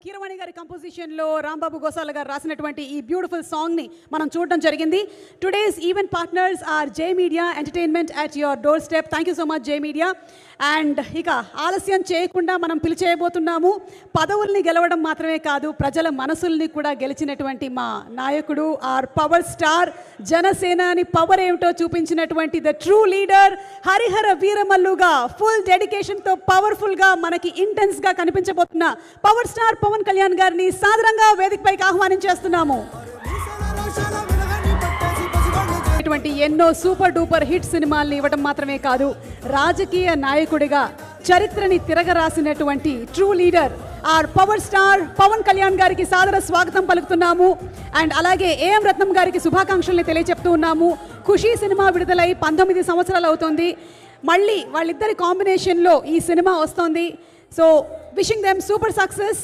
కీరవాణి గారి కంపోజిషన్లో రాంబాబు గోసాల గారు రాసినటువంటి ఈ బ్యూటిఫుల్ సాంగ్ని మనం చూడడం జరిగింది. Today's event partners R J media entertainment at your door step. Thank you so much J media. And ఇక ఆలస్యం చేయకుండా మనం పిలిచేయబోతున్నాము. పదవుల్ని గెలవడం మాత్రమే కాదు, ప్రజల మనసుల్ని కూడా గెలిచినటువంటి మా నాయకుడు, ఆర్ పవర్ స్టార్, జనసేనాని పవర్ ఏమిటో చూపించినటువంటి ద ట్రూ లీడర్ హరిహర వీరమల్లుగా ఫుల్ డెడికేషన్తో పవర్ఫుల్గా మనకి ఇంటెన్స్గా కనిపించబోతున్న పవర్ స్టార్ పవన్ కళ్యాణ్ గారిని సాదరంగా వేదికపైకి ఆహ్వానించేస్తున్నాము. ఎన్నో సూపర్ డూపర్ హిట్ సినిమాల్ని ఇవ్వడం మాత్రమే కాదు, రాజకీయ నాయకుడిగా చరిత్రని తిరగరాసినటువంటి true leader our power star Pawan Kalyan గారికి సాదర స్వాగతం పలుకుతున్నాము. అండ్ అలాగే ఏఎం రత్నం గారికి శుభాకాంక్షల్ని తెలియజెప్తూ ఉన్నాము. ఖుషీ సినిమా విడుదలై 19 సంవత్సరాలు అవుతుంది. మళ్ళీ వాళ్ళిద్దరి కాంబినేషన్లో ఈ సినిమా వస్తుంది. So wishing them super success.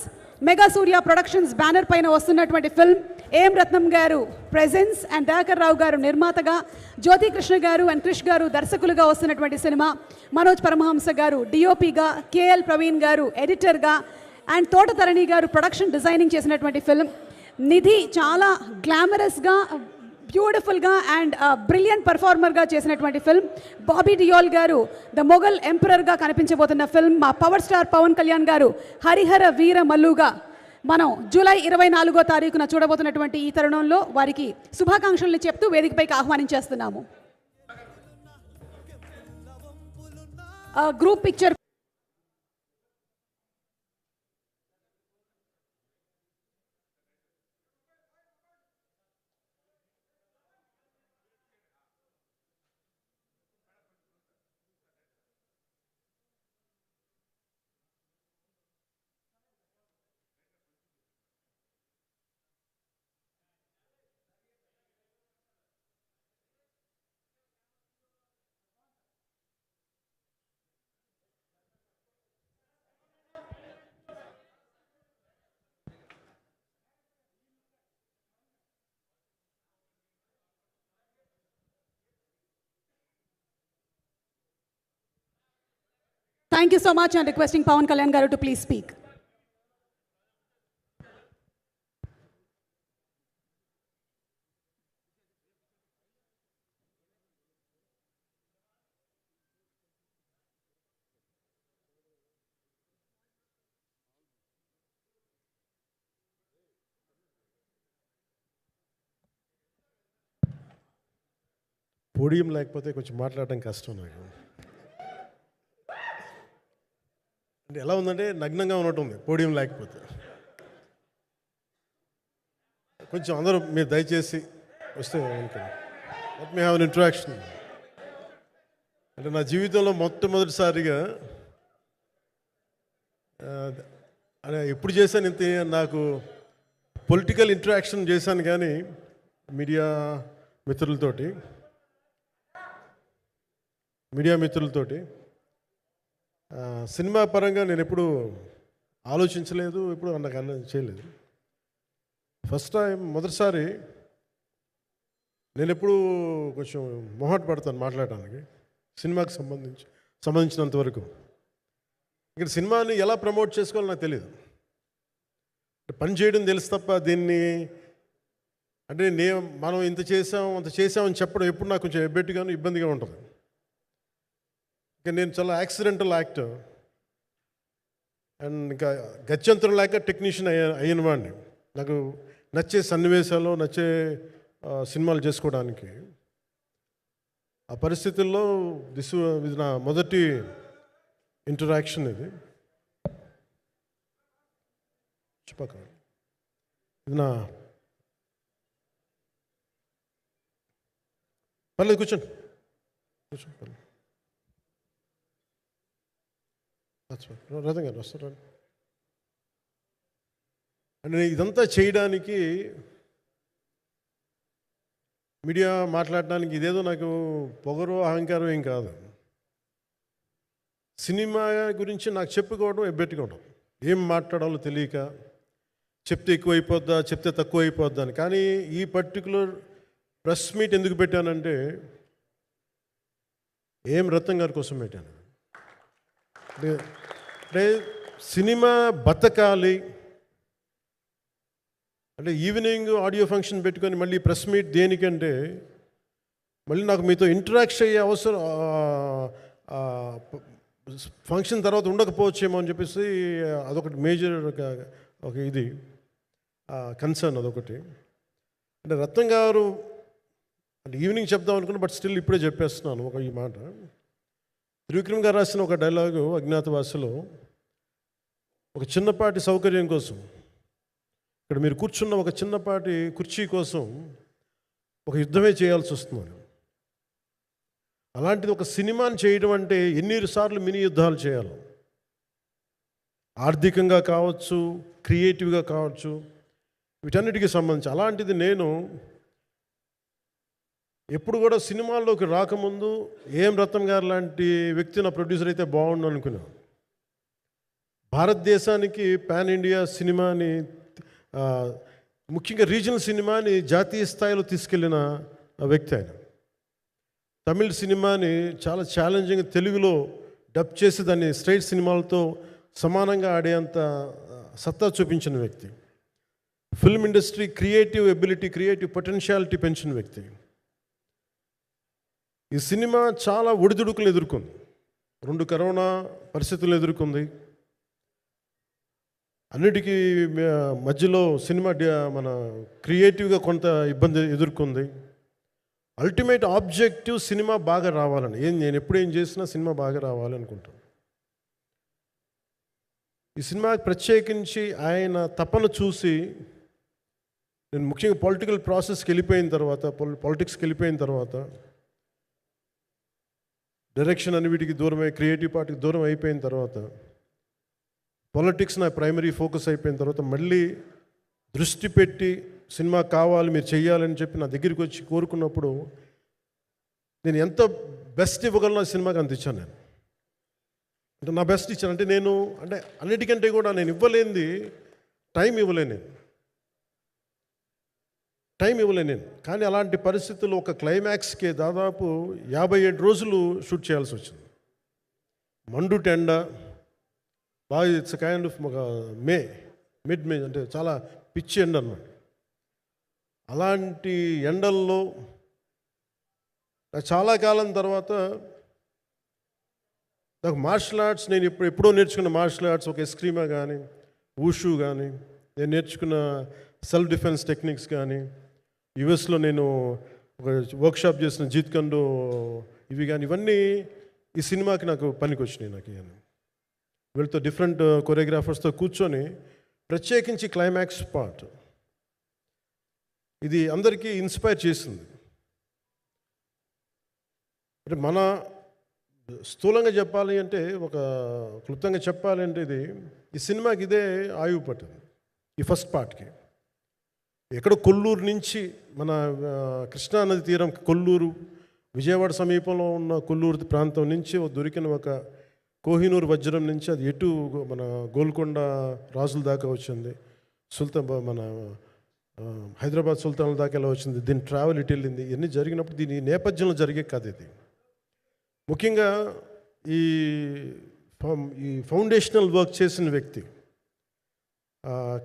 Mega Surya productions banner పైన వస్తున్నటువంటి ఫిల్మ్, ఏఎం రత్నం గారు ప్రెజెన్స్ అండ్ దయాకర్ రావు గారు నిర్మాతగా, జ్యోతి కృష్ణ గారు అండ్ క్రిష్ గారు దర్శకులుగా వస్తున్నటువంటి సినిమా. మనోజ్ పరమహంస గారు డిఓపిగా, కేఎల్ ప్రవీణ్ గారు ఎడిటర్గా అండ్ తోటతరణి గారు ప్రొడక్షన్ డిజైనింగ్ చేసినటువంటి ఫిల్మ్. నిధి చాలా గ్లామరస్గా, బ్యూటిఫుల్గా అండ్ బ్రిలియంట్ పర్ఫార్మర్గా చేసినటువంటి ఫిల్మ్. బాబీ డియోల్ గారు ద మొఘల్ ఎంపరర్గా కనిపించబోతున్న ఫిల్మ్. మా పవర్ స్టార్ పవన్ కళ్యాణ్ గారు హరిహర వీర మల్లుగా మనం జూలై 24వ తారీఖున చూడబోతున్నటువంటి ఈ తరుణంలో వారికి శుభాకాంక్షల్ని చెప్తూ వేదికపైకి ఆహ్వానించేస్తున్నాము. Group picture. Thank you so much and requesting Pawan Kalyan Garu to please speak. Podium లేకపోతే కొంచెం మాట్లాడడం కష్టం నాకు. అంటే ఎలా ఉందంటే నగ్నంగా ఉన్నట్టుంది పోడియం లేకపోతే. కొంచెం అందరూ మీరు దయచేసి వస్తే let me have an interaction. అంటే నా జీవితంలో మొట్టమొదటిసారిగా అదే ఎప్పుడు చేశాను ఇంత, నాకు పొలిటికల్ ఇంటరాక్షన్ చేశాను కానీ మీడియా మిత్రులతోటి సినిమా పరంగా నేను ఎప్పుడు ఆలోచించలేదు, ఎప్పుడు నాకు చేయలేదు. ఫస్ట్ టైం మొదటిసారి నేను ఎప్పుడు కొంచెం మొహాట పడతాను మాట్లాడటానికి సినిమాకి సంబంధించినంత వరకు. ఇక్కడ సినిమాని ఎలా ప్రమోట్ చేసుకోవాలో నాకు తెలియదు. పని చేయడం తెలుసు తప్ప దీన్ని అంటే మనం ఇంత చేసామని చెప్పడం ఎప్పుడు నాకు కొంచెం ఎబ్బెట్టుగాను ఇబ్బందిగా ఉంటుంది. ఇంకా నేను చాలా యాక్సిడెంటల్ యాక్టర్ అండ్ ఇంకా గత్యంతరం లేక టెక్నీషియన్ అయిన వాడిని. నాకు నచ్చే సన్నివేశాలు, నచ్చే సినిమాలు చేసుకోవడానికి ఆ పరిస్థితుల్లో ఇది నా మొదటి ఇంటరాక్షన్. ఇది నా పర్లేదు కూర్చోండి పర్లేదు. రథం గారు వస్తారు అంటే ఇదంతా చేయడానికి, మీడియా మాట్లాడడానికి ఇదేదో నాకు పొగరు అహంకారం ఏం కాదు. సినిమా గురించి నాకు చెప్పుకోవడం ఎబ్బెట్టుకోవడం, ఏం మాట్లాడాలో తెలియక చెప్తే ఎక్కువ అయిపోద్దా, చెప్తే తక్కువ అయిపోద్దా అని. కానీ ఈ పర్టికులర్ ప్రెస్ మీట్ ఎందుకు పెట్టానంటే ఏం రత్నం గారి కోసం పెట్టాను. అంటే సినిమా బతకాలి, అంటే ఈవినింగ్ ఆడియో ఫంక్షన్ పెట్టుకొని మళ్ళీ ప్రెస్ మీట్ దేనికంటే మళ్ళీ నాకు మీతో ఇంటరాక్ట్ అయ్యే అవసరం ఫంక్షన్ తర్వాత ఉండకపోవచ్చేమో అని చెప్పేసి అదొకటి మేజర్ ఒక ఇది కన్సర్న్ అదొకటి. అంటే రత్నం గారు అంటే ఈవినింగ్ చెప్దాం అనుకున్నా, బట్ స్టిల్ ఇప్పుడే చెప్పేస్తున్నాను ఈ మాట. త్రివిక్రమ్ గారు రాసిన ఒక డైలాగు అజ్ఞాతవాసిలో, ఒక చిన్నపాటి సౌకర్యం కోసం, ఇక్కడ మీరు కూర్చున్న ఒక చిన్నపాటి కుర్చీ కోసం ఒక యుద్ధమే చేయాల్సి వస్తున్నాను. అలాంటిది ఒక సినిమాని చేయడం అంటే ఎన్నిసార్లు మినీ యుద్ధాలు చేయాలి, ఆర్థికంగా కావచ్చు, క్రియేటివ్గా కావచ్చు, వీటన్నిటికీ సంబంధించి. అలాంటిది నేను ఎప్పుడు కూడా సినిమాల్లోకి రాకముందు ఏం రత్నం గారు లాంటి వ్యక్తి నా ప్రొడ్యూసర్ అయితే బాగుండు అనుకున్నాను. భారతదేశానికి పాన్ ఇండియా సినిమాని, ముఖ్యంగా రీజనల్ సినిమాని జాతీయ స్థాయిలో తీసుకెళ్ళిన వ్యక్తి ఆయన. తమిళ సినిమాని చాలా ఛాలెంజింగ్ తెలుగులో డబ్ చేసి దాన్ని స్ట్రైట్ సినిమాలతో సమానంగా ఆడేంత సత్తా చూపించిన వ్యక్తి. Film industry creative ability, creative potentiality పెంచిన వ్యక్తి. ఈ సినిమా చాలా ఒడిదుడుకులు ఎదుర్కొంది, 2 కరోనా పరిస్థితులను ఎదుర్కొంది. అన్నిటికీ మధ్యలో సినిమా మన క్రియేటివ్గా కొంత ఇబ్బంది ఎదుర్కొంది. అల్టిమేట్ ఆబ్జెక్టివ్ సినిమా బాగా రావాలని, నేను ఎప్పుడేం చేసినా సినిమా బాగా రావాలి అనుకుంటాను. ఈ సినిమాకి ప్రత్యేకించి ఆయన తపన చూసి నేను ముఖ్యంగా పొలిటికల్ ప్రాసెస్కి వెళ్ళిపోయిన తర్వాత, పాలిటిక్స్కి వెళ్ళిపోయిన తర్వాత, డైరెక్షన్ అని వీటికి దూరమై క్రియేటివ్ పార్టీకి దూరం అయిపోయిన తర్వాత, పాలిటిక్స్ నా ప్రైమరీ ఫోకస్ అయిపోయిన తర్వాత మళ్ళీ దృష్టి పెట్టి సినిమా కావాలి, మీరు చెయ్యాలని చెప్పి నా దగ్గరికి వచ్చి కోరుకున్నప్పుడు నేను ఎంత బెస్ట్ ఇవ్వగలను ఆ సినిమాకి అంత ఇచ్చాను. నేను అంటే నా బెస్ట్ ఇచ్చాను. అంటే నేను అంటే అన్నిటికంటే కూడా నేను ఇవ్వలేనిది టైం ఇవ్వలేను, నేను. కానీ అలాంటి పరిస్థితుల్లో ఒక క్లైమాక్స్కి దాదాపు 57 రోజులు షూట్ చేయాల్సి వచ్చింది. మండు టెండ బాగా, ఇట్స్ కైండ్ ఆఫ్ ఒక మిడ్ మే, అంటే చాలా పిచ్చి ఎండ అన్నమాట. అలాంటి ఎండల్లో చాలా కాలం తర్వాత నాకు మార్షల్ ఆర్ట్స్, నేను ఎప్పుడో నేర్చుకున్న మార్షల్ ఆర్ట్స్, ఒక ఎస్క్రీమా కానీ, ఊషు కానీ, నేను నేర్చుకున్న సెల్ఫ్ డిఫెన్స్ టెక్నిక్స్ కానీ, యుఎస్లో నేను ఒక వర్క్షాప్ చేసిన జీత్ కండో ఇవి కానీ, ఇవన్నీ ఈ సినిమాకి నాకు పనికి వచ్చినాయి. నాకు వీళ్ళతో డిఫరెంట్ కొరియోగ్రాఫర్స్తో కూర్చొని ప్రత్యేకించి క్లైమాక్స్ పార్ట్ ఇది అందరికీ ఇన్స్పైర్ చేసింది. అంటే మన స్థూలంగా చెప్పాలి అంటే, ఒక క్లుప్తంగా చెప్పాలి అంటే, ఈ సినిమాకి ఇదే ఆయువు పట్టింది. ఈ ఫస్ట్ పార్ట్కి ఎక్కడో కొల్లూరు నుంచి, మన కృష్ణానది తీరం కొల్లూరు, విజయవాడ సమీపంలో ఉన్న కొల్లూరు ప్రాంతం నుంచి దొరికిన ఒక కోహినూరు వజ్రం నుంచి అది ఎటు మన గోల్కొండ రాజుల దాకా వచ్చింది, మన హైదరాబాద్ సుల్తాన్ల దాకా ఎలా వచ్చింది, దీని ట్రావెల్ ఇటు వెళ్ళింది. ఇవన్నీ జరిగినప్పుడు దీని నేపథ్యంలో జరిగే కథ ఇది. ముఖ్యంగా ఈ ఫౌండేషనల్ వర్క్ చేసిన వ్యక్తి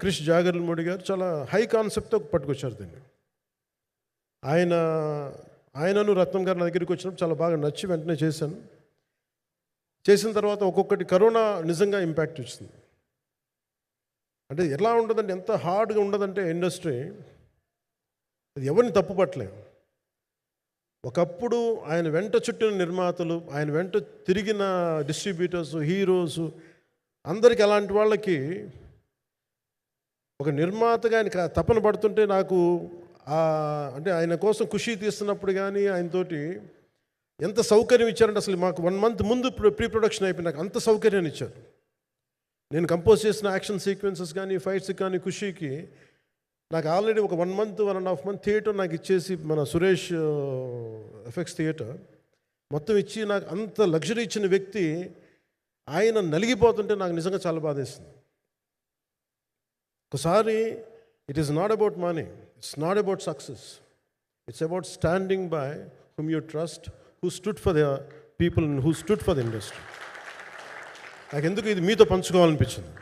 క్రిష్ జాగర్లమూడి గారు చాలా హై కాన్సెప్ట్తో పట్టుకొచ్చారు దీన్ని. ఆయనను రత్నం గారు నా దగ్గరికి వచ్చినప్పుడు చాలా బాగా నచ్చి వెంటనే చేసిన తర్వాత ఒక్కొక్కటి కరోనా నిజంగా ఇంపాక్ట్ వచ్చింది. అంటే ఎలా ఉండదంటే, ఎంత హార్డ్గా ఉండదంటే ఇండస్ట్రీ, అది ఎవరిని తప్పు పట్టలేము. ఒకప్పుడు ఆయన వెంట చుట్టిన నిర్మాతలు, ఆయన వెంట తిరిగిన డిస్ట్రిబ్యూటర్స్, హీరోస్, అందరికి అలాంటి వాళ్ళకి ఒక నిర్మాతగా ఆయన తపన పడుతుంటే నాకు అంటే ఆయన కోసం ఖుషి తీస్తున్నప్పుడు కానీ ఆయనతోటి ఎంత సౌకర్యం ఇచ్చారంటే, అసలు మాకు 1 month ముందు ప్రీ ప్రొడక్షన్ అయిపోయి నాకు అంత సౌకర్యాన్ని ఇచ్చారు. నేను కంపోజ్ చేసిన యాక్షన్ సీక్వెన్సెస్ కానీ, ఫైట్స్ కానీ, ఖుషీకి నాకు ఆల్రెడీ ఒక 1 month 1.5 month థియేటర్ నాకు ఇచ్చేసి, మన సురేష్ ఎఫెక్ట్స్ థియేటర్ మొత్తం ఇచ్చి నాకు అంత లగ్జరీ ఇచ్చిన వ్యక్తి ఆయన నలిగిపోతుంటే నాకు నిజంగా చాలా బాధేస్తుంది. ఒకసారి it is not about money, it's not about success, it's about standing by hmm you trust, who stood for the people and who stood for the industry. నాకు ఎందుకు ఇది మీతో పంచుకోవాలనిపించింది.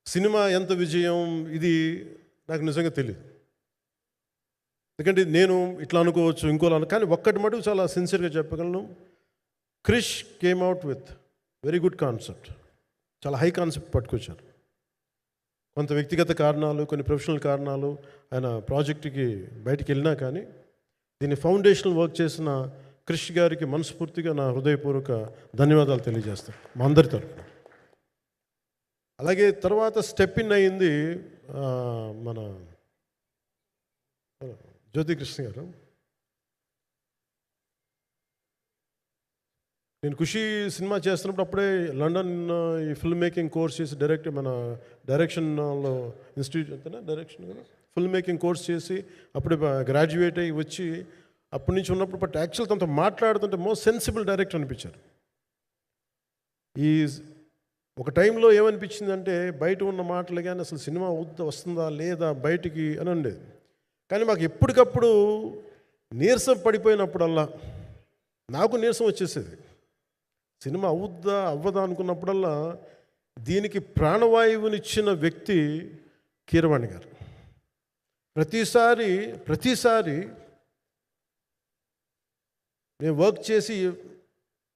సినిమా ఎంత విజయం, ఇది నాకు నిజంగా తెలియదు. ఎందుకంటే నేను ఇట్లా అనుకోవచ్చు, ఇంకోలా కానీ ఒక్కటి మటుకు చాలా సిన్సియర్గా చెప్పగలను. Krish came out with very good concept. చాలా హై కాన్సెప్ట్ పట్టుకొచ్చారు. కొంత వ్యక్తిగత కారణాలు, కొన్ని ప్రొఫెషనల్ కారణాలు ఆయన ప్రాజెక్టుకి బయటికి వెళ్ళినా కానీ దీన్ని ఫౌండేషనల్ వర్క్ చేసిన క్రిష్ గారికి మనస్ఫూర్తిగా నా హృదయపూర్వక ధన్యవాదాలు తెలియజేస్తాను మా అందరి తరఫున. అలాగే తర్వాత స్టెప్ ఇన్ అయింది మన జ్యోతికృష్ణ గారు. నేను ఖుషి సినిమా చేస్తున్నప్పుడు అప్పుడే లండన్ ఈ ఫిల్మ్ మేకింగ్ కోర్స్ చేసి మన డైరెక్షన్లో ఇన్స్టిట్యూట్ అంతేనా డైరెక్షన్ కదా, ఫిల్మ్ మేకింగ్ కోర్స్ చేసి అప్పుడే గ్రాడ్యుయేట్ అయ్యి వచ్చి అప్పటి నుంచి ఉన్నప్పుడు బట్ యాక్చువల్ తనతో మాట్లాడుతుంటే మోస్ట్ సెన్సిబుల్ డైరెక్టర్ అనిపించారు. ఈ ఒక టైంలో ఏమనిపించిందంటే బయట ఉన్న మాటలు కానీ అసలు సినిమా వస్తుందా లేదా బయటికి అని ఉండేది. కానీ మాకు ఎప్పటికప్పుడు నీరసం పడిపోయినప్పుడల్లా నాకు నీరసం వచ్చేసేది. సినిమా అవ్వదా అనుకున్నప్పుడల్లా దీనికి ప్రాణవాయువునిచ్చిన వ్యక్తి కీరవాణి గారు. ప్రతిసారి నేను వర్క్ చేసి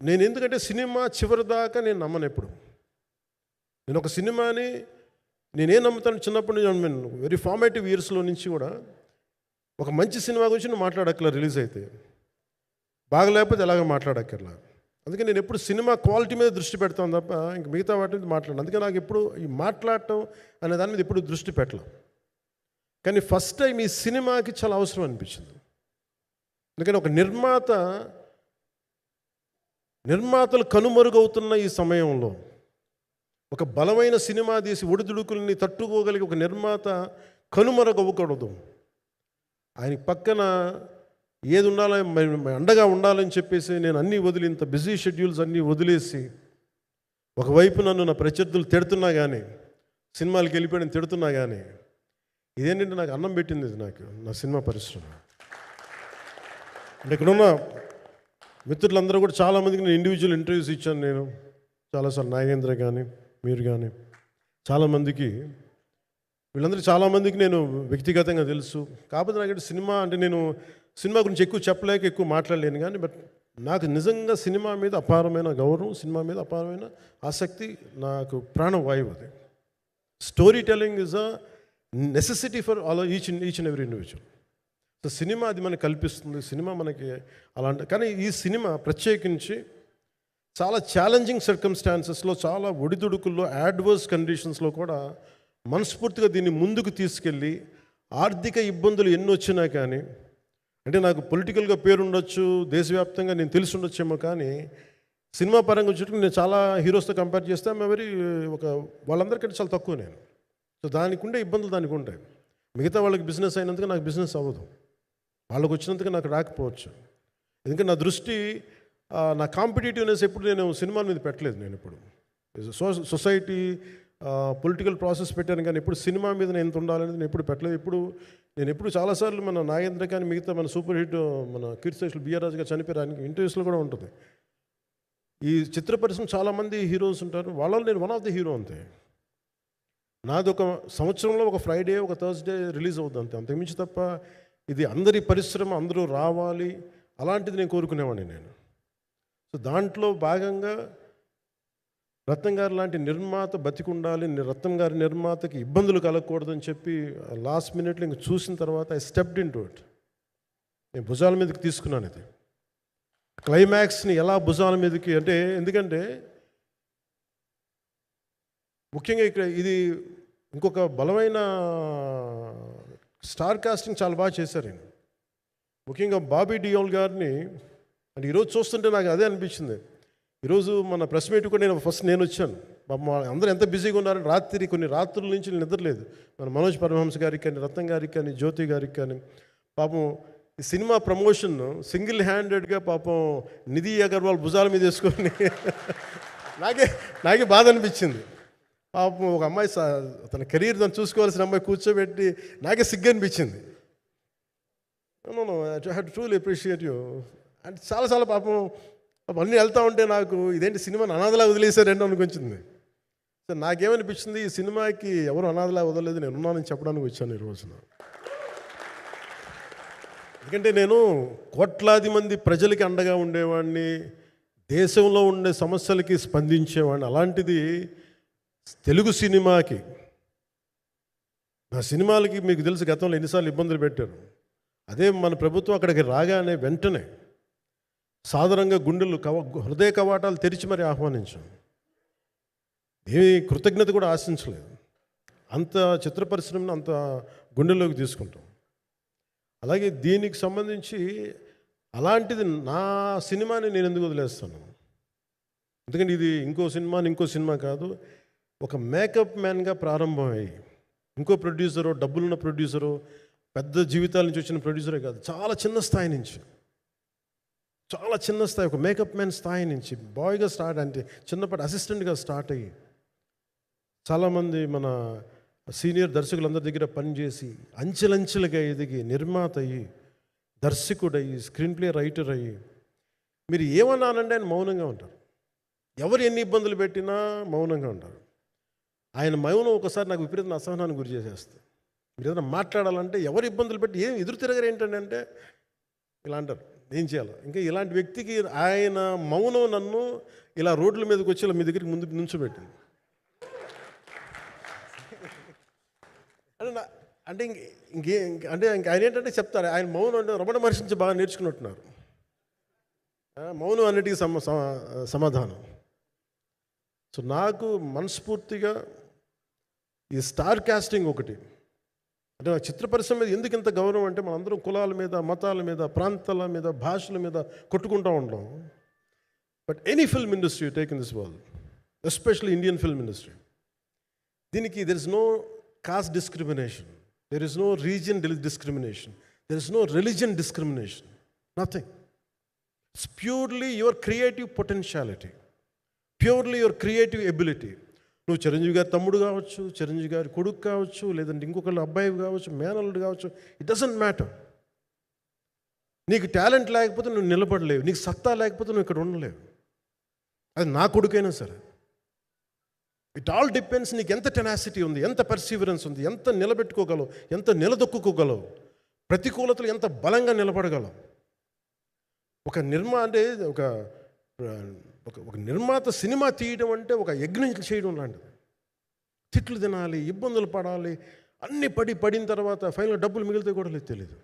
నేను ఎందుకంటే సినిమా చివరిదాకా నేను నమ్మను. ఎప్పుడు నేను ఒక సినిమాని నేనేం నమ్ముతాను, చిన్నప్పటి నుంచి వెరీ ఫార్మేటివ్ ఇయర్స్లో నుంచి కూడా ఒక మంచి సినిమా గురించి నువ్వు మాట్లాడక్కర్లా, రిలీజ్ అయితే బాగలేకపోతే ఎలాగ మాట్లాడక్కర్లా. అందుకే నేను ఎప్పుడు సినిమా క్వాలిటీ మీద దృష్టి పెడతాను తప్ప ఇంక మిగతా వాటి మీద మాట్లాడను. అందుకే నాకు ఎప్పుడు ఈ మాట్లాడటం అనే దాని మీద ఎప్పుడు దృష్టి పెట్టలేం. కానీ ఫస్ట్ టైం ఈ సినిమాకి చాలా అవసరం అనిపించింది. ఎందుకని ఒక నిర్మాతలు కనుమరుగవుతున్న ఈ సమయంలో ఒక బలమైన సినిమా తీసి ఒడిదుడుకుల్ని తట్టుకోగలిగి ఒక నిర్మాత కనుమరుగవ్వకూడదు. ఆయన పక్కన ఏది ఉండాలని అండగా ఉండాలని చెప్పేసి నేను అన్నీ వదిలి ఇంత బిజీ షెడ్యూల్స్ అన్నీ వదిలేసి ఒకవైపు నన్ను నా ప్రత్యర్థులు తిడుతున్నా కానీ సినిమాలకు వెళ్ళిపోయిన తిడుతున్నా కానీ ఇదేంటంటే నాకు అన్నం పెట్టింది ఇది నాకు నా సినిమా పరిశ్రమ. అంటే ఇక్కడున్న మిత్రులందరూ కూడా చాలామందికి నేను ఇండివిజువల్ ఇంటర్వ్యూస్ ఇచ్చాను. నేను చాలాసార్లు నాగేంద్ర కానీ మీరు కానీ చాలామందికి వీళ్ళందరికీ చాలామందికి నేను వ్యక్తిగతంగా తెలుసు. కాకపోతే నాకు సినిమా అంటే నేను సినిమా గురించి ఎక్కువ చెప్పలేక ఎక్కువ మాట్లాడలేను. కానీ బట్ నాకు నిజంగా సినిమా మీద అపారమైన గౌరవం, సినిమా మీద అపారమైన ఆసక్తి, నాకు ప్రాణవాయువు అది. Story telling is a necessity for all each and every individual. So cinema అది మనకు కల్పిస్తుంది, సినిమా మనకి అలాంటి. కానీ ఈ సినిమా ప్రత్యేకించి చాలా ఛాలెంజింగ్ సర్కమ్స్టాన్సెస్లో, చాలా ఒడిదుడుకుల్లో, యాడ్వర్స్ కండిషన్స్లో కూడా మనస్ఫూర్తిగా దీన్ని ముందుకు తీసుకెళ్ళి ఆర్థిక ఇబ్బందులు ఎన్ని వచ్చినా కానీ, అంటే నాకు పొలిటికల్గా పేరుండొచ్చు, దేశవ్యాప్తంగా నేను తెలిసి ఉండొచ్చేమో, కానీ సినిమా పరంగా వచ్చేటప్పుడు నేను చాలా హీరోస్తో కంపేర్ చేస్తే వాళ్ళందరికంటే చాలా తక్కువ నేను. సో దానికి ఉండే ఇబ్బందులు దానికి ఉంటాయి. మిగతా వాళ్ళకి బిజినెస్ అయినందుకు నాకు బిజినెస్ అవ్వదు, వాళ్ళకి వచ్చినందుకు నాకు రాకపోవచ్చు. ఎందుకంటే నా దృష్టి, నా కాంపిటేటివ్నెస్ ఎప్పుడు నేను సినిమాల మీద పెట్టలేదు. నేను ఇప్పుడు సొసైటీ పొలిటికల్ ప్రాసెస్ పెట్టాను, కానీ ఎప్పుడు సినిమా మీద నేను ఎంత ఉండాలనేది నేను ఎప్పుడు పెట్టలేదు. నేను ఎప్పుడు చాలాసార్లు మన నాగేంద్ర కానీ మిగతా మన సూపర్ హిట్ మన కీర్తిశేషులు బిఆర్ రాజు గారు చనిపోయారు ఇంటర్వ్యూస్లో కూడా ఉంటుంది. ఈ చిత్ర పరిశ్రమ చాలామంది హీరోస్ ఉంటారు, వాళ్ళలో నేను వన్ ఆఫ్ ది హీరో అంతే. నాది ఒక సంవత్సరంలో ఒక ఫ్రైడే ఒక థర్స్డే రిలీజ్ అవుతుంది అంతే, అంతకుమించి తప్ప ఇది అందరి పరిశ్రమ, అందరూ రావాలి అలాంటిది నేను కోరుకునేవాడిని నేను. సో దాంట్లో భాగంగా రత్నం గారు లాంటి నిర్మాత బతికుండాలి, రత్నం గారి నిర్మాతకి ఇబ్బందులు కలగకూడదని చెప్పి లాస్ట్ మినిట్లో ఇంక చూసిన తర్వాత I stepped in to it. నేను భుజాల మీదకి తీసుకున్నాను ఇది. క్లైమాక్స్ని ఎలా భుజాల మీదకి అంటే, ఎందుకంటే ముఖ్యంగా ఇక్కడ ఇది ఇంకొక బలమైన స్టార్ కాస్టింగ్ చాలా బాగా చేశారు నేను. ముఖ్యంగా బాబీ డియోల్ గారిని అంటే ఈరోజు చూస్తుంటే నాకు అదే అనిపించింది. ఈరోజు మన ప్రెస్ మీట్ కూడా నేను వచ్చాను. అందరూ ఎంత బిజీగా ఉన్నారని కొన్ని రాత్రుల నుంచి నిద్రలేదు. మన మనోజ్ పరమహంస గారికి కానీ, రత్నం గారికి కానీ, జ్యోతి గారికి కానీ, పాపం ఈ సినిమా ప్రమోషన్ సింగిల్ హ్యాండెడ్గా పాపం నిధి అగర్వాల్ భుజాల మీద వేసుకొని నాకే బాధ అనిపించింది. పాపం ఒక అమ్మాయి తన కెరీర్ తను చూసుకోవాల్సిన అమ్మాయి కూర్చోబెట్టి నాకే సిగ్గు అనిపించింది. I have to truly appreciate you. అంటే చాలా పాపం అన్నీ వెళ్తూ ఉంటే నాకు ఇదేంటి సినిమాని అనాథలా వదిలేశారంటే అనిపించింది. సో నాకేమనిపించింది, ఈ సినిమాకి ఎవరు అనాథలా వదలలేదు, నేను ఉన్నానని చెప్పడానికి వచ్చాను ఈ రోజున. ఎందుకంటే నేను కోట్లాది మంది ప్రజలకి అండగా ఉండేవాడిని, దేశంలో ఉండే సమస్యలకి స్పందించేవాడిని. అలాంటిది తెలుగు సినిమాకి, నా సినిమాలకి మీకు తెలుసు గతంలో ఎన్నిసార్లు ఇబ్బందులు పెట్టారు. అదే మన ప్రభుత్వం అక్కడికి రాగానే వెంటనే సాధారణంగా గుండెలు హృదయ కవాటాలు తెరిచి మరి ఆహ్వానించాం. ఏమీ కృతజ్ఞత కూడా ఆశించలేదు. అంత చిత్ర పరిశ్రమను అంత గుండెల్లోకి తీసుకుంటాం. అలాగే దీనికి సంబంధించి అలాంటిది నా సినిమాని నేను ఎందుకు వదిలేస్తాను? ఎందుకంటే ఇది ఇంకో సినిమా కాదు. ఒక మేకప్ మ్యాన్గా ప్రారంభమయ్యి ఇంకో ప్రొడ్యూసరు, డబ్బులున్న ప్రొడ్యూసరు, పెద్ద జీవితాల నుంచి వచ్చిన ప్రొడ్యూసరే కాదు, చాలా చిన్న స్థాయి నుంచి, చాలా చిన్న స్థాయి, ఒక మేకప్ మ్యాన్ స్థాయి నుంచి బాయ్గా స్టార్ట్, అంటే చిన్నప్పటి అసిస్టెంట్గా స్టార్ట్ అయ్యి చాలామంది మన సీనియర్ దర్శకులందరి దగ్గర పనిచేసి అంచెలంచెలుగా ఎదిగి నిర్మాత అయ్యి, దర్శకుడయ్యి, స్క్రీన్ ప్లే రైటర్ అయ్యి, మీరు ఏమన్నానంటే ఆయన మౌనంగా ఉంటారు. ఎవరు ఎన్ని ఇబ్బందులు పెట్టినా మౌనంగా ఉంటారు. ఆయన మౌనం ఒకసారి నాకు విపరీత అసహనానికి గురి చేసేస్తుంది. మీరు ఏదైనా మాట్లాడాలంటే ఎవరు ఇబ్బందులు పెట్టి ఏం ఎదురు తిరగరు ఏంటంటే అంటే ఇలా అంటారు, ఏం చేయాలి. ఇంకా ఇలాంటి వ్యక్తికి ఆయన మౌనం నన్ను ఇలా రోడ్ల మీదకి వచ్చి ఇలా మీ దగ్గరికి ముందుకు నుంచోబెట్టింది. అంటే అంటే ఆయన ఏంటంటే చెప్తారు, ఆయన మౌనం అంటే రమణ మహర్షి నుంచి బాగా నేర్చుకున్నట్టున్నారు. మౌనం అన్నిటికీ సమాధానం. సో నాకు మనస్ఫూర్తిగా ఈ స్టార్ కాస్టింగ్ ఒకటి, అంటే చిత్ర పరిశ్రమ మీద ఎందుకు ఇంత గౌరవం అంటే మనందరం కులాల మీద, మతాల మీద, ప్రాంతాల మీద, భాషల మీద కొట్టుకుంటూ ఉంటాం. But any film industry take in this world, especially Indian film industry, దీనికి there is no caste discrimination, there is no region discrimination, there is no religion discrimination, nothing. It's purely your creative potentiality, purely your creative ability. నువ్వు చిరంజీవి గారి తమ్ముడు కావచ్చు, చిరంజీవి గారి కొడుకు కావచ్చు, లేదంటే ఇంకొకళ్ళు అబ్బాయి కావచ్చు, మేనల్లుడు కావచ్చు, ఇట్ డజంట్ మ్యాటర్. నీకు టాలెంట్ లేకపోతే నువ్వు నిలబడలేవు, నీకు సత్తా లేకపోతే నువ్వు ఇక్కడ ఉండలేవు. అది నా కొడుకైనా సరే. ఇట్ ఆల్ డిపెండ్స్ నీకు ఎంత టెనాసిటీ ఉంది, ఎంత పర్సీవరెన్స్ ఉంది, ఎంత నిలబెట్టుకోగలవు, ఎంత నిలదొక్కుకోగలవు, ప్రతికూలతలు ఎంత బలంగా నిలబడగలవు. ఒక నిర్మాత సినిమా తీయడం అంటే ఒక యజ్ఞం చేయడం లాంటిది. తిట్లు తినాలి, ఇబ్బందులు పడాలి, అన్నీ పడిన తర్వాత ఫైనల్ డబ్బులు మిగిలితే కూడా లేదు తెలియదు.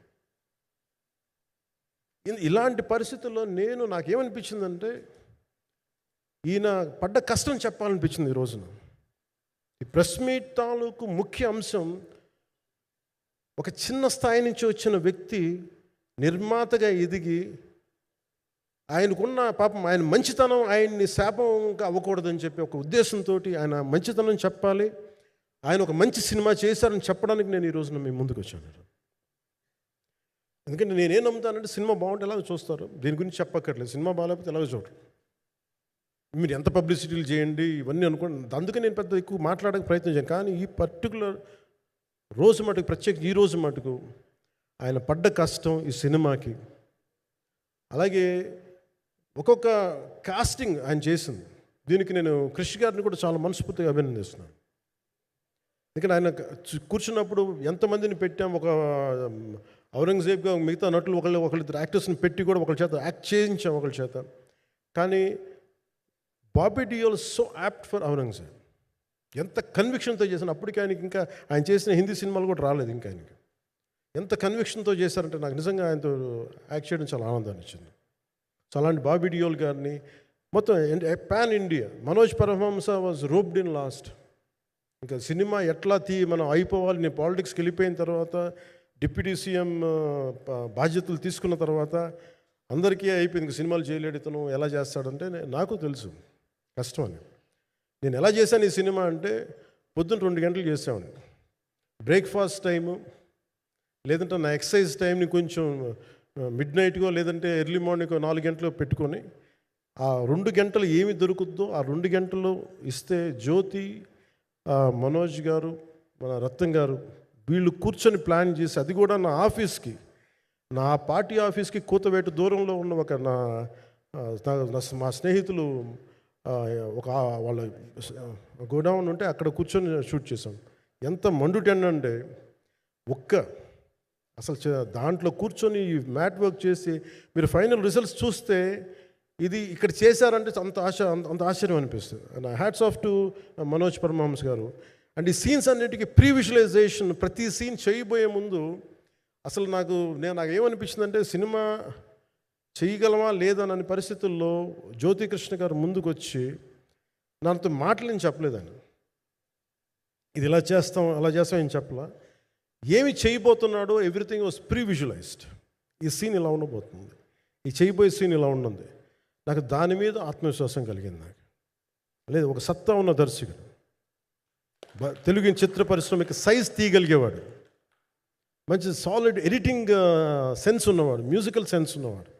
ఇలాంటి పరిస్థితుల్లో నాకేమనిపించిందంటే ఈయన పడ్డ కష్టం చెప్పాలనిపించింది ఈ రోజున. ఈ ప్రెస్ మీట్ తాలూకు ముఖ్య అంశం, ఒక చిన్న స్థాయి నుంచి వచ్చిన వ్యక్తి నిర్మాతగా ఎదిగి, ఆయనకున్న పాపం ఆయన మంచితనం ఆయన్ని శాపంగా అవ్వకూడదని చెప్పి ఒక ఉద్దేశంతో ఆయన మంచితనం చెప్పాలి, ఆయన ఒక మంచి సినిమా చేశారని చెప్పడానికి నేను ఈ రోజున మీ ముందుకు వచ్చాను. ఎందుకంటే నేనేం నమ్ముతానంటే సినిమా బాగుంటే ఎలాగో చూస్తారు, దీని గురించి చెప్పక్కర్లేదు. సినిమా బాగాలేకపోతే ఎలాగో చూడరు, మీరు ఎంత పబ్లిసిటీలు చేయండి ఇవన్నీ అనుకోండి. అందుకే నేను పెద్ద ఎక్కువ మాట్లాడడానికి ప్రయత్నం చేయను. కానీ ఈ పర్టికులర్ రోజు మటుకు, ప్రత్యేకంగా ఈ రోజు మటుకు ఆయన పడ్డ కష్టం ఈ సినిమాకి, అలాగే ఒక్కొక్క కాస్టింగ్ ఆయన చేసింది, దీనికి నేను క్రిష్ గారిని కూడా చాలా మనస్ఫూర్తిగా అభినందిస్తున్నాను. ఎందుకంటే ఆయన కూర్చున్నప్పుడు ఎంతమందిని పెట్టాం, ఒక ఔరంగజేబ్గా మిగతా నటులు ఒకళ్ళిద్దరు యాక్టర్స్ని పెట్టి కూడా ఒకళ్ళ చేత యాక్ట్ చేయించాం ఒకళ్ళ చేత. కానీ Bobby Deol so apt for Aurangzeb, ఎంత కన్విక్షన్తో చేశాను. అప్పటికి ఆయనకి ఇంకా ఆయన చేసిన హిందీ సినిమాలు కూడా రాలేదు ఇంకా ఆయనకి. ఎంత కన్విక్షన్తో చేశారంటే నాకు నిజంగా ఆయనతో యాక్ట్ చేయడం చాలా ఆనందాన్ని ఇచ్చింది. సో అలాంటి బాబీ డియోల్ గారిని మొత్తం pan India, Manoj Paramahamsa was roped in last. ఇంకా సినిమా ఎట్లా మనం అయిపోవాలి, నేను పాలిటిక్స్కి వెళ్ళిపోయిన తర్వాత, డిప్యూటీ సీఎం బాధ్యతలు తీసుకున్న తర్వాత అందరికీ అయిపోయింది, సినిమాలు చేయలేడు ఇతను, ఎలా చేస్తాడంటే నాకు తెలుసు కష్టం అని. నేను ఎలా చేశాను ఈ సినిమా అంటే, పొద్దున్న 2 గంటలు చేసామండి, బ్రేక్ఫాస్ట్ టైము, లేదంటే నా ఎక్సర్సైజ్ టైంని కొంచెం మిడ్ నైట్గో లేదంటే ఎర్లీ మార్నింగ్ 4 గంటలు పెట్టుకొని, ఆ 2 గంటలు ఏమి దొరుకుద్దో ఆ 2 గంటలు ఇస్తే జ్యోతి, మనోజ్ గారు, మన రత్నం గారు వీళ్ళు కూర్చొని ప్లాన్ చేసి, అది కూడా నా ఆఫీస్కి, నా పార్టీ ఆఫీస్కి కూతవేటు దూరంలో ఉన్న ఒక మా స్నేహితులు ఒక వాళ్ళ గోడౌన్ ఉంటే అక్కడ కూర్చొని షూట్ చేసాం. ఎంత మండుటెండంటే అసలు దాంట్లో కూర్చొని మ్యాట్ వర్క్ చేసి మీరు ఫైనల్ రిజల్ట్స్ చూస్తే ఇది ఇక్కడ చేశారంటే అంత ఆశ్చర్యం అనిపిస్తుంది. And hats off to Manoj Paramahamsa garu. And ఈ సీన్స్ అన్నిటికీ ప్రీ విజువలైజేషన్, ప్రతి సీన్ చేయబోయే ముందు అసలు నాకు ఏమనిపించిందంటే సినిమా చేయగలమా లేదనని పరిస్థితుల్లో జ్యోతికృష్ణ గారు ముందుకు వచ్చి నాతో మాటలు నేను చెప్పలేదని, ఇది ఇలా చేస్తాం అలా చేస్తాం ఏం చెప్పలా, ఏమి చేయబోతున్నాడో ఎవ్రీథింగ్ వాజ్ ప్రీ విజువలైజ్డ్. ఈ సీన్ ఇలా ఉండబోతుంది, ఈ చేయబోయే సీన్ ఇలా ఉన్నది. నాకు దాని మీద ఆత్మవిశ్వాసం కలిగింది. నాకు లేదు, ఒక సత్తా ఉన్న దర్శకుడు, తెలుగు చిత్ర పరిశ్రమకి సైజ్ తీయగలిగేవాడు, మంచి సాలిడ్ ఎడిటింగ్ సెన్స్ ఉన్నవాడు, మ్యూజికల్ సెన్స్ ఉన్నవాడు.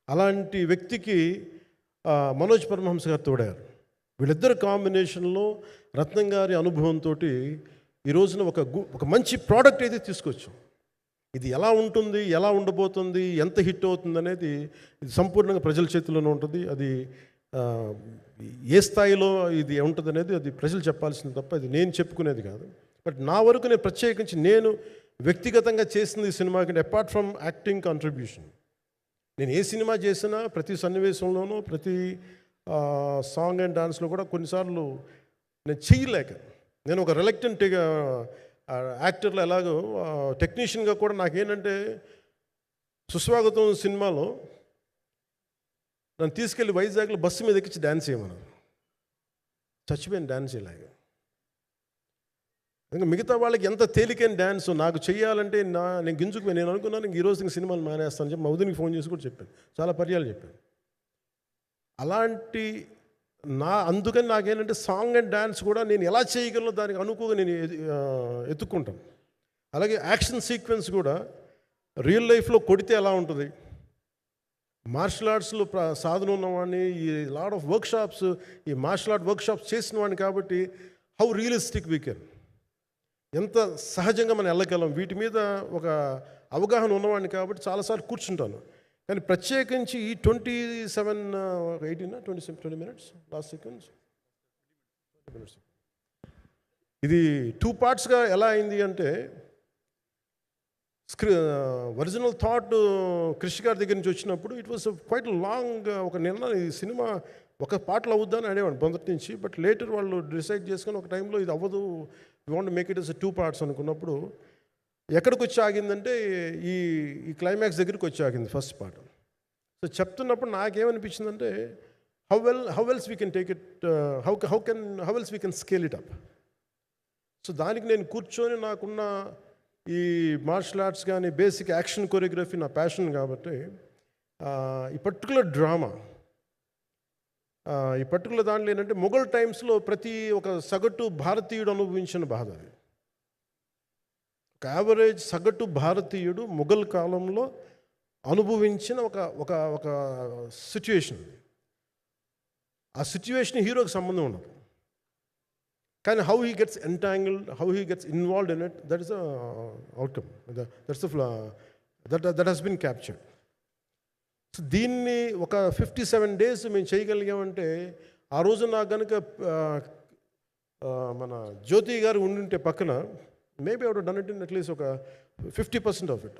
అలాంటి వ్యక్తికి మనోజ్ పరమహంస గారు తోడారు. వీళ్ళిద్దరు కాంబినేషన్లో రత్నం గారి అనుభవంతో ఈ రోజున ఒక మంచి ప్రోడక్ట్ అయితే తీసుకొచ్చాం. ఇది ఎలా ఉంటుంది, ఎలా ఉండబోతుంది, ఎంత హిట్ అవుతుంది అనేది ఇది సంపూర్ణంగా ప్రజల చేతిలోనే ఉంటుంది. అది ఏ స్థాయిలో ఇది ఉంటుంది అనేది అది ప్రజలు చెప్పాల్సింది తప్ప అది నేను చెప్పుకునేది కాదు. బట్ నా వరకు నేను ప్రత్యేకించి నేను వ్యక్తిగతంగా చేసింది ఈ సినిమాకి అపార్ట్ ఫ్రమ్ యాక్టింగ్ కాంట్రిబ్యూషన్, నేను ఏ సినిమా చేసినా ప్రతి సన్నివేశంలోనూ ప్రతి సాంగ్ అండ్ డాన్స్లో కూడా కొన్నిసార్లు నేను చేయలేక, నేను ఒక రిలక్టెంట్ యాక్టర్లో ఎలాగో టెక్నీషియన్గా కూడా నాకేంటంటే సుస్వాగతం సినిమాలో నన్ను తీసుకెళ్ళి వైజాగ్లో బస్సు మీద ఎక్కించి డ్యాన్స్ చేయమన్నారు. చచ్చిపోయాను డ్యాన్స్ చేయలేక. ఇంకా మిగతా వాళ్ళకి ఎంత తేలికైన డ్యాన్స్ నాకు చేయాలంటే నేను గింజుకుపోయి నేను అనుకున్నాను ఈరోజు సినిమాలు మానేస్తాను చెప్పి మా వదినికి ఫోన్ చేసి కూడా చెప్పాను, చాలా పర్యాలు చెప్పాను. అలాంటి అందుకని నాకేంటంటే సాంగ్ అండ్ డ్యాన్స్ కూడా నేను ఎలా చేయగలను దానికి అనుకోగా నేను ఎత్తుక్కుంటాను. అలాగే యాక్షన్ సీక్వెన్స్ కూడా రియల్ లైఫ్లో కొడితే ఎలా ఉంటుంది, మార్షల్ ఆర్ట్స్లో సాధన ఉన్నవాడిని, ఈ లాట్ ఆఫ్ వర్క్షాప్స్, ఈ మార్షల్ ఆర్ట్ వర్క్షాప్స్ చేసిన వాడిని కాబట్టి హౌ రియలిస్టిక్ వీ కెన్, ఎంత సహజంగా మనం వెళ్ళగలం, వీటి మీద ఒక అవగాహన ఉన్నవాడిని కాబట్టి చాలాసార్లు కూర్చుంటాను. కానీ ప్రత్యేకించి ఈ 20 minutes లాస్ట్ సీక్వెన్స్ ఇది 2 పార్ట్స్గా ఎలా అయింది అంటే ఒరిజినల్ థాట్ క్రిష్ గారి దగ్గర నుంచి వచ్చినప్పుడు ఇట్ వాస్ క్వైట్ లాంగ్. ఒక నిన్న ఈ సినిమా ఒక పాటలు అవుద్దని అనేవాడు మొదటి నుంచి. బట్ లేటర్ వాళ్ళు డిసైడ్ చేసుకొని ఒక టైంలో ఇది అవ్వదు, you want make it as 2 parts అనుకున్నప్పుడు ఎక్కడికి వచ్చి ఆగిందంటే ఈ క్లైమాక్స్ దగ్గరికి వచ్చి ఆగింది ఫస్ట్ పార్ట్. సో చెప్తున్నప్పుడు నాకేమనిపించిందంటే how else we can take it, how else we can scale it up. So దానికి నేను కూర్చొని నాకున్న ఈ మార్షల్ ఆర్ట్స్ కానీ బేసిక్ యాక్షన్ కొరియోగ్రఫీ నా ప్యాషన్ కాబట్టి ఈ పర్టికులర్ డ్రామా, ఈ పర్టికులర్ దాంట్లో ఏంటంటే మొఘల్ టైమ్స్లో ప్రతి ఒక సగటు భారతీయుడు అనుభవించిన బాధ అది. ఒక యావరేజ్ సగటు భారతీయుడు మొఘల్ కాలంలో అనుభవించిన ఒక ఒక సిచ్యువేషన్. ఆ సిచ్యువేషన్ హీరోకి సంబంధం ఉండదు, కానీ how he gets entangled, how he gets involved in it, that is the outcome, that he's been captured. So దీన్ని ఒక 57 days మేము చేయగలిగామంటే ఆ రోజు నాకు కనుక మన జ్యోతి గారు ఉండుంటే పక్కన maybe out done it in at least ఒక 50% ఆఫ్ ఇట్.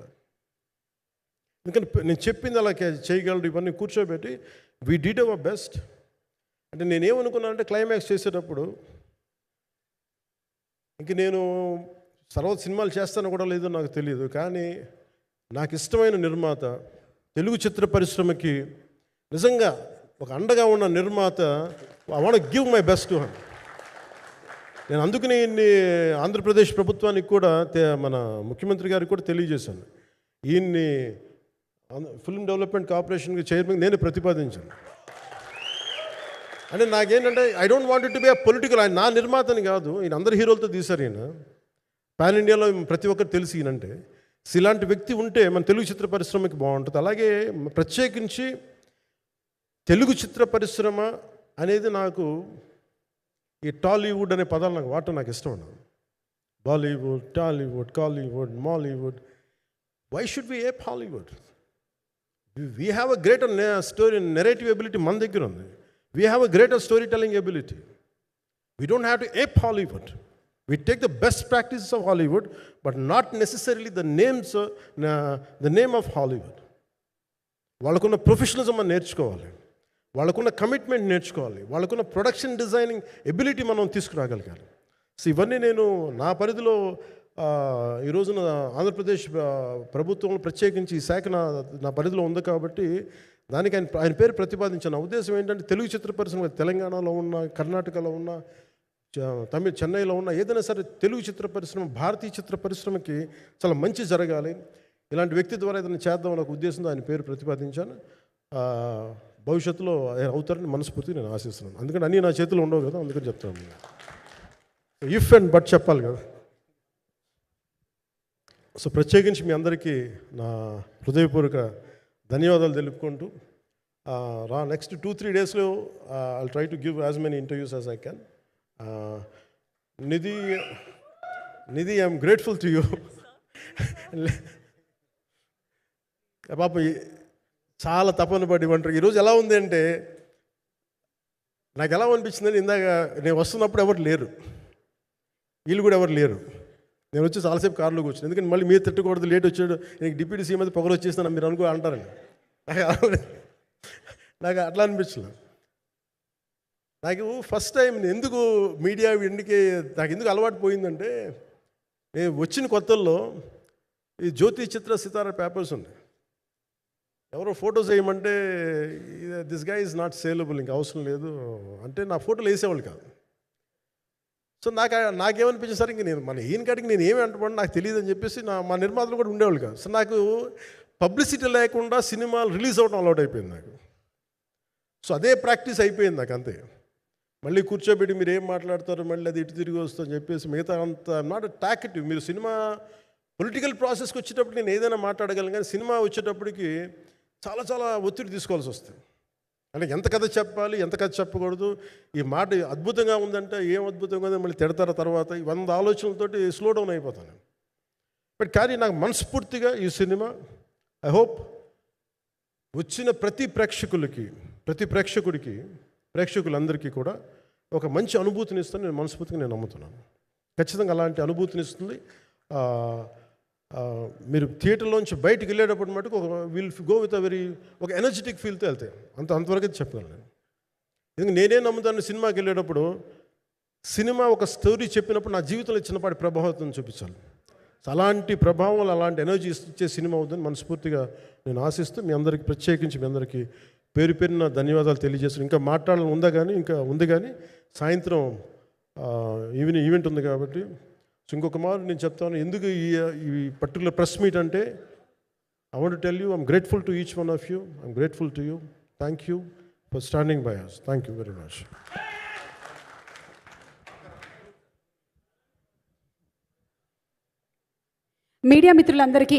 ఎందుకంటే నేను చెప్పింది అలా చేయగలరు ఇవన్నీ కూర్చోబెట్టి వీ డిడ్ అవర్ బెస్ట్. అంటే నేనేమనుకున్నానంటే క్లైమాక్స్ చేసేటప్పుడు ఇంక నేను సినిమాలు చేస్తానో కూడా లేదో నాకు తెలియదు, కానీ నాకు ఇష్టమైన నిర్మాత, తెలుగు చిత్ర పరిశ్రమకి నిజంగా ఒక అండగా ఉన్న నిర్మాత, I want give my best to him. నేను అందుకని ఆంధ్రప్రదేశ్ ప్రభుత్వానికి కూడా మన ముఖ్యమంత్రి గారికి కూడా తెలియజేశాను, ఈయన్ని ఫిల్మ్ డెవలప్మెంట్ కార్పొరేషన్కి చైర్మన్ నేను ప్రతిపాదించాను. అంటే నాకేంటంటే I don't want it to be a political, ఆయన నా నిర్మాతని కాదు, ఈయన అందరు హీరోలతో తీశారు, ఈయన పాన్ ఇండియాలో ప్రతి ఒక్కరు తెలిసి ఈయనంటే. ఇలాంటి వ్యక్తి ఉంటే మన తెలుగు చిత్ర పరిశ్రమకి బాగుంటుంది. అలాగే ప్రత్యేకించి తెలుగు చిత్ర పరిశ్రమ అనేది నాకు ఈ టాలీవుడ్ అనే పదాలు నాకు వాడటం నాకు ఇష్టం ఉండదు. Bollywood, Tollywood, Kollywood, Mollywood, why should we ape Hollywood? We have a greater story narrative ability మన దగ్గర ఉంది. We have a greater storytelling ability. We don't have to ape Hollywood. We take the best practices of Hollywood, but not necessarily the name of Hollywood. వాళ్ళకున్న professionalism మనం నేర్చుకోవాలి, వాళ్ళకున్న commitment నేర్చుకోవాలి, వాళ్ళకున్న production designing ability మనం తీసుకురాగలగాలి. So ఇవన్నీ నేను నా పరిధిలో ఈ రోజున ఆంధ్రప్రదేశ్ ప్రభుత్వం ప్రత్యేకించి ఈ శాఖ నా పరిధిలో ఉంది కాబట్టి దానికి ఆయన పేరు ప్రతిపాదించాను. నా ఉద్దేశం ఏంటంటే తెలుగు చిత్ర పరిశ్రమ తెలంగాణలో ఉన్న, కర్ణాటకలో ఉన్న, చెన్నైలో ఉన్న ఏదైనా సరే తెలుగు చిత్ర పరిశ్రమ, భారతీయ చిత్ర పరిశ్రమకి చాలా మంచి జరగాలి, ఇలాంటి వ్యక్తి ద్వారా ఏదైనా చేద్దామని ఒక ఉద్దేశంతో ఆయన పేరు ప్రతిపాదించాను. భవిష్యత్తులో అవుతారని మనస్ఫూర్తిగా నేను ఆశిస్తున్నాను. అందుకని అన్నీ నా చేతిలో ఉండవు కదా, అందుకని చెప్తాను. ఇఫ్ అండ్ బట్ చెప్పాలి కదా. సో ప్రత్యేకించి మీ అందరికీ నా హృదయపూర్వక ధన్యవాదాలు తెలుపుకుంటూ నెక్స్ట్ 2-3 డేస్లో I try to give as many interviews as I can. Nidhi I'm grateful to you. పాప చాలా తపన పడి ఉంటారు. ఈరోజు ఎలా ఉంది అంటే నాకు ఎలా అనిపించిందని, ఇందాక నేను వస్తున్నప్పుడు ఎవరు లేరు, వీళ్ళు కూడా ఎవరు లేరు. నేను వచ్చి చాలాసేపు కారులో కూర్చున్నాను, ఎందుకంటే మళ్ళీ మీరు తిట్టకూడదు, లేట్ వచ్చాడు, నీకు డిప్యూటీ సీఎం అయితే పొగలు వచ్చేస్తాను మీరు అంటారండి. నాకు అట్లా అనిపించలేదు. నాకు ఫస్ట్ టైం ఎందుకు మీడియా నాకు ఎందుకు అలవాటు పోయిందంటే, నేను వచ్చిన కొత్తల్లో ఈ జ్యోతి చిత్ర సితారా పేపర్స్ ఉన్నాయి. ఎవరో ఫొటోస్ వేయమంటే దిస్ గా ఈజ్ నాట్ సేలబుల్, ఇంకా అవసరం లేదు అంటే నా ఫోటోలు వేసేవాళ్ళు కాదు. సో నాకేమనిపించింది సరే ఇంక నేను ఈయన కాడికి నేను ఏమి అంటున్నాను నాకు తెలియదు అని చెప్పేసి మా నిర్మాతలు కూడా ఉండేవాళ్ళు కాదు. సో నాకు పబ్లిసిటీ లేకుండా సినిమాలు రిలీజ్ అవ్వడం అలవాటు అయిపోయింది నాకు. సో అదే ప్రాక్టీస్ అయిపోయింది నాకు అంతే. మళ్ళీ కూర్చోబెట్టి మీరు ఏం మాట్లాడతారు, మళ్ళీ అది ఇటు తిరిగి వస్తుందని చెప్పేసి మిగతా అంత నాట్ టాకెటివ్. మీరు సినిమా పొలిటికల్ ప్రాసెస్కి వచ్చేటప్పుడు నేను ఏదైనా మాట్లాడగలను, కానీ సినిమా వచ్చేటప్పటికి చాలా చాలా ఒత్తిడి తీసుకోవాల్సి వస్తుంది. అంటే ఎంత కథ చెప్పాలి, ఎంత కథ చెప్పకూడదు, ఈ మాట అద్భుతంగా ఉందంటే ఏం అద్భుతంగా ఉందని మళ్ళీ తిడతారు, తర్వాత 100 ఆలోచనలతోటి స్లో డౌన్ అయిపోతాను. బట్ కానీ నాకు మనస్ఫూర్తిగా ఈ సినిమా ఐ హోప్ వచ్చిన ప్రతి ప్రేక్షకులందరికీ కూడా ఒక మంచి అనుభూతిని ఇస్తుందని నేను మనస్ఫూర్తిగా నమ్ముతున్నాను. ఖచ్చితంగా అలాంటి అనుభూతిని ఇస్తుంది. మీరు థియేటర్లోంచి బయటికి వెళ్ళేటప్పుడు మటుకు విల్ గో విత్ ఒక ఎనర్జెటిక్ ఫీల్తో వెళ్తాయి. అంతవరకు చెప్పగలను నేను. ఎందుకంటే నేనే నమ్ముతాను, సినిమాకి వెళ్ళేటప్పుడు సినిమా ఒక స్టోరీ చెప్పినప్పుడు నా జీవితంలో చిన్నపాటి ప్రభావం చూపించాలి. అలాంటి ప్రభావం, అలాంటి ఎనర్జీ ఇచ్చే సినిమా అవుతుందని మనస్ఫూర్తిగా నేను ఆశిస్తూ మీ అందరికీ ప్రత్యేకించి మీ అందరికీ పేరు పేరున ధన్యవాదాలు తెలియజేస్తాను. ఇంకా మాట్లాడాలని ఉంది కానీ సాయంత్రం ఈవెంట్ ఉంది కాబట్టి. సో ఇంకొక మారు నేను చెప్తాను ఎందుకు ఈ పర్టికులర్ ప్రెస్ మీట్ అంటే, I want to tell you I'm grateful to each one of you. I'm grateful to you. Thank you for standing by us. Thank you very much. Media మిత్రులందరికీ